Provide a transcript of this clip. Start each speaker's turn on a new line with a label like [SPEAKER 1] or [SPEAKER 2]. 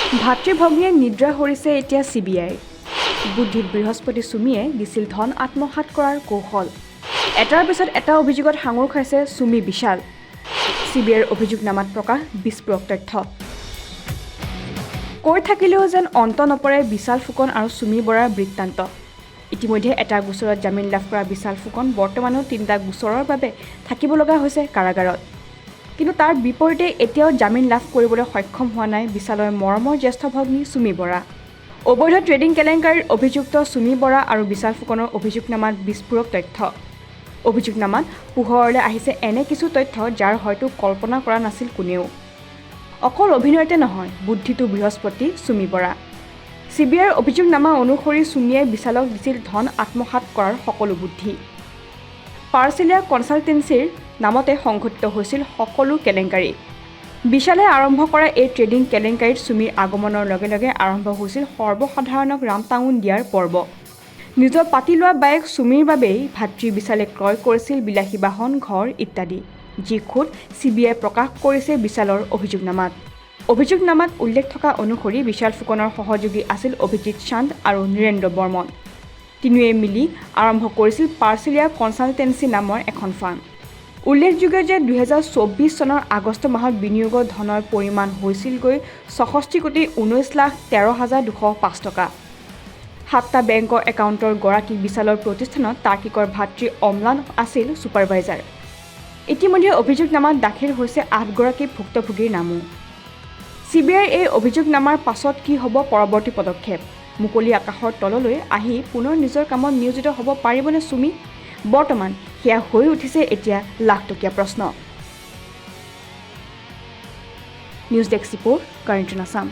[SPEAKER 1] ভাতৃভগ্নীয়ে নিদ্ৰা হৰিছে এতিয়া CBI বুদ্ধিত বৃহস্পতি চুমিয়ে দিছিল ধন আত্মসাৎ কৰাৰ কৌশল এটাৰ পিছত এটা অভিযোগত সাঙুৰ খাইছে চুমি বিশাল CBIৰ অভিযোগনামাত প্ৰকাশ বিস্ফোৰক তথ্য কৈ থাকিলেও যেন অন্ত নপৰে বিশাল ফুকন আৰু চুমি বৰাৰ বৃত্তান্ত ইতিমধ্যে এটা গোচৰত জামিন লাভ কৰা বিশাল ফুকন বৰ্তমানো 3টা গোচৰৰ বাবে থাকিব লগা হৈছে কাৰাগাৰত কিন্তু তাৰ বিপৰীতে এতিয়াও জামিন লাভ কৰিবলৈ সক্ষম হোৱা নাই বিশালৰ মৰমৰ জ্যেষ্ঠ ভগ্নী চুমি বৰা অবৈধ ট্ৰেডিং কেলেংকাৰীৰ অভিযুক্ত চুমি বৰা আৰু বিশাল ফুকনৰ অভিযোগনামাত বিস্ফোৰক তথ্য অভিযোগনামাত পোহৰলৈ আহিছে এনে কিছু তথ্য যাৰ হয়তো কল্পনা কৰা নাছিল কোনেও অকল অভিনয়তে নহয় বুদ্ধিটো বৃহস্পতি চুমি বৰা CBIৰ অভিযোগনামা অনুসৰি চুমিয়ে বিশালক দিছিল ধন আত্মসাৎ কৰাৰ সকলো বুদ্ধি পাৰ্চেলিয়া কনচালটেন্সিৰ নামতে সংঘটিত হৈছিল সকলো কেলেংকাৰী বিশালে আৰম্ভ কৰা এই ট্ৰেডিং কেলেংকাৰীত চুমিৰ আগমনৰ লগে লগে আৰম্ভ হৈছিল সৰ্বসাধাৰণক ৰামটাঙুন দিয়াৰ পৰ্ব নিজৰ পাতি লোৱা বাইক চুমিৰ বাবেই ভাতৃ বিশালে ক্ৰয় কৰিছিল বিলাসী বাহন ঘৰ ইত্যাদি যি খুদ CBI প্ৰকাশ কৰিছে বিশালৰ অভিযোগনামাত অভিযোগনামাত উল্লেখ থকা অনুসৰি বিশাল ফুকনৰ সহযোগী আছিল অভিজিৎ শান্ত আৰু নীৰেন্দ্ৰ বৰ্মন তিনিওৱে মিলি আৰম্ভ কৰিছিল পাৰ্চেলিয়া কনচালটেন্সি নামৰ এখন ফাৰ্ম উল্লেখযোগ্য যে 2024 চনৰ আগষ্ট মাহত বিনিয়োগৰ ধনৰ পৰিমাণ হৈছিলগৈ ৬৬,১৯,১৩,২০৫ টকা 7টা বেংকৰ একাউণ্টৰ গৰাকী বিশালৰ প্ৰতিষ্ঠানত তাৰ্কিকৰ ভাতৃ অম্লান আছিল ছুপাৰভাইজাৰ ইতিমধ্যে অভিযোগনামাত দাখিল হৈছে 8গৰাকী ভুক্তভোগীৰ নামো CBIৰ এই অভিযোগনামাৰ পাছত কি হ'ব পৰৱৰ্তী পদক্ষেপ মুকলি আকাশৰ তললৈ আহি পুনৰ নিজৰ কামত নিয়োজিত হ'ব পাৰিবনে চুমি বৰ্তমান সেয়া হৈ উঠিছে এতিয়া লাখটকীয়া প্ৰশ্ন news desk report current Assam